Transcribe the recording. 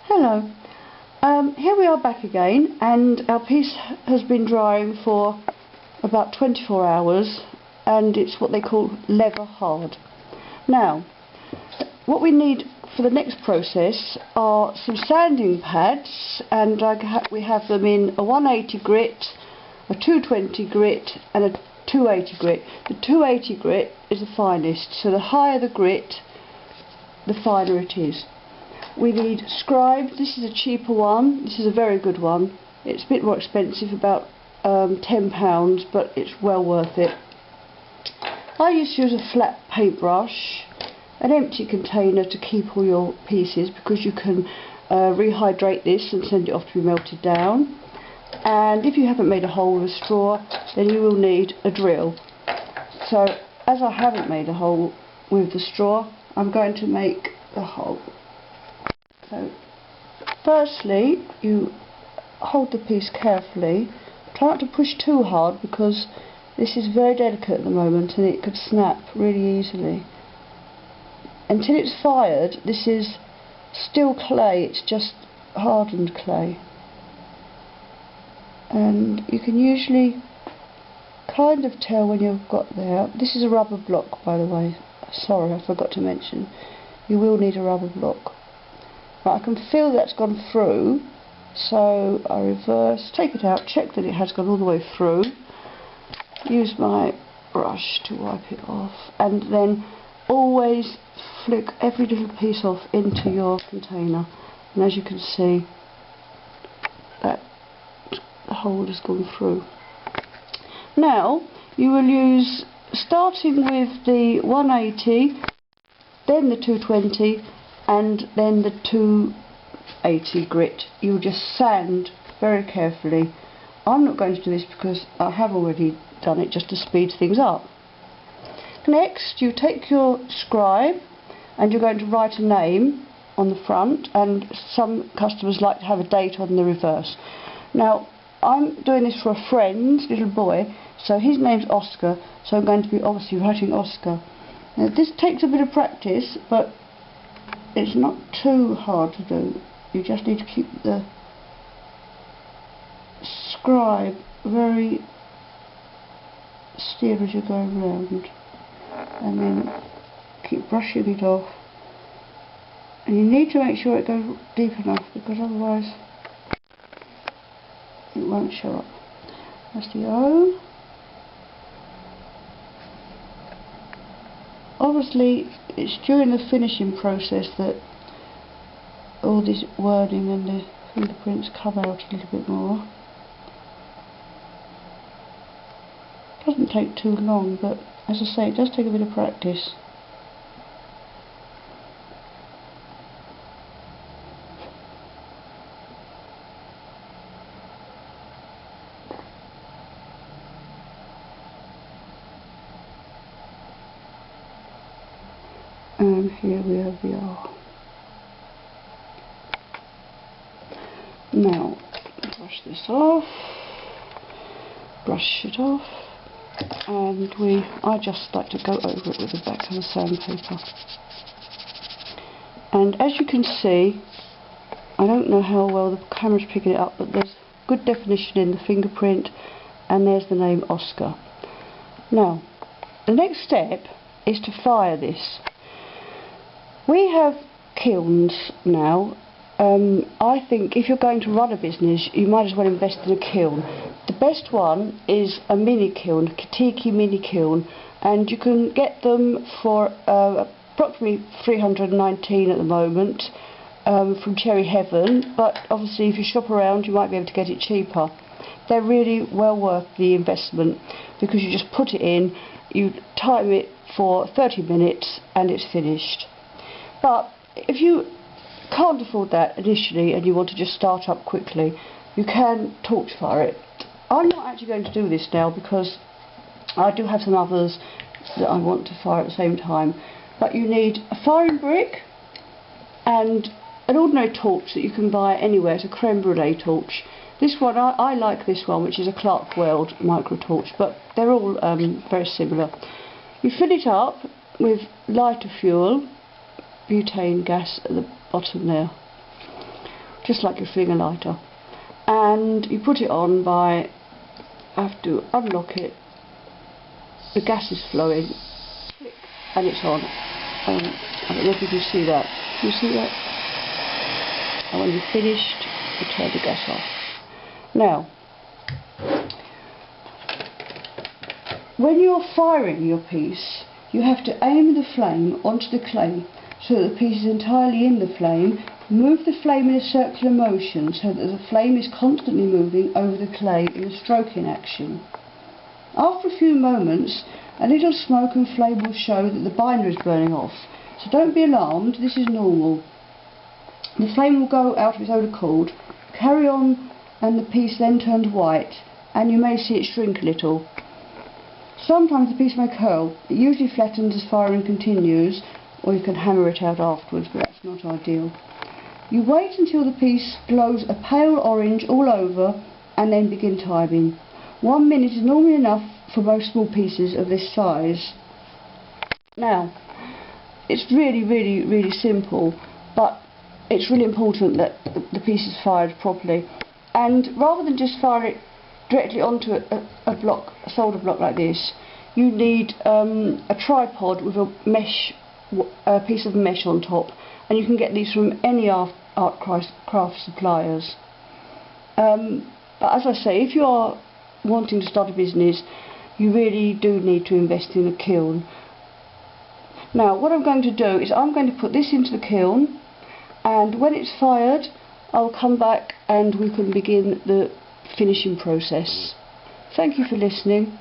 Hello. Here we are back again, and our piece has been drying for about 24 hours, and it's what they call leather hard. Now, what we need for the next process are some sanding pads, and we have them in a 180 grit, a 220 grit and a 280 grit. The 280 grit is the finest, so the higher the grit, the finer it is. We need scribe. This is a cheaper one. This is a very good one. It's a bit more expensive, about £10, but it's well worth it. I used to use a flat paintbrush, an empty container to keep all your pieces, because you can rehydrate this and send it off to be melted down. And if you haven't made a hole with a straw, then you will need a drill. So as I haven't made a hole with the straw, I'm going to make the hole. So firstly, you hold the piece carefully. Try not to push too hard, because this is very delicate at the moment and it could snap really easily. Until it's fired, this is still clay, it's just hardened clay. And you can usually kind of tell when you've got there. This is a rubber block, by the way. Sorry, I forgot to mention. You will need a rubber block. Right, I can feel that's gone through, so I reverse, take it out, check that it has gone all the way through, use my brush to wipe it off, and then always flick every little piece off into your container. And as you can see, that the hole has gone through. Now you will use, starting with the 180, then the 220, and then the 280 grit. You'll just sand very carefully. I'm not going to do this because I have already done it, just to speed things up. Next, you take your scribe and you're going to write a name on the front, and some customers like to have a date on the reverse. Now, I'm doing this for a friend, little boy, so his name's Oscar, so I'm going to be obviously writing Oscar. Now, this takes a bit of practice, but it's not too hard to do. You just need to keep the scribe very still as you go around, and then keep brushing it off. And you need to make sure it goes deep enough, because otherwise it won't show up. That's the O. Obviously, it's during the finishing process that all this wording and the fingerprints come out a little bit more. It doesn't take too long, but as I say, it does take a bit of practice. And here we have the R. Now, brush this off, brush it off, and I just like to go over it with the back of the sandpaper. And as you can see, I don't know how well the camera's picking it up, but there's good definition in the fingerprint, and there's the name Oscar. Now, the next step is to fire this. We have kilns now. I think if you're going to run a business, you might as well invest in a kiln. The best one is a mini kiln, a Katiki mini kiln, and you can get them for approximately $319 at the moment from Cherry Heaven, but obviously if you shop around you might be able to get it cheaper. They're really well worth the investment, because you just put it in, you time it for 30 minutes and it's finished. But if you can't afford that initially and you want to just start up quickly, you can torch fire it. I'm not actually going to do this now, because I do have some others that I want to fire at the same time. But you need a firing brick and an ordinary torch that you can buy anywhere. It's a creme brulee torch. This one, I like this one, which is a Clark Weld micro torch, but they're all very similar. You fill it up with lighter fuel, butane gas at the bottom there. just like your finger lighter, and you put it on by, have to unlock it, the gas is flowing, click, and it's on. I don't know if you can see that. Can you see that? And when you're finished, you turn the gas off. Now, when you're firing your piece, you have to aim the flame onto the clay so that the piece is entirely in the flame. Move the flame in a circular motion so that the flame is constantly moving over the clay in a stroking action. After a few moments, a little smoke and flame will show that the binder is burning off, so don't be alarmed, this is normal. The flame will go out of its own accord, carry on, and the piece then turns white, and you may see it shrink a little. Sometimes the piece may curl. It usually flattens as firing continues, or you can hammer it out afterwards, but that's not ideal. You wait until the piece glows a pale orange all over, and then begin timing. 1 minute is normally enough for most small pieces of this size. Now, it's really simple, but it's really important that the piece is fired properly. And rather than just fire it directly onto a solder block like this, you need a tripod with a piece of mesh on top, and you can get these from any art craft suppliers. But as I say, if you are wanting to start a business, you really do need to invest in a kiln. Now, what I'm going to do is I'm going to put this into the kiln, and when it's fired, I'll come back and we can begin the finishing process. Thank you for listening.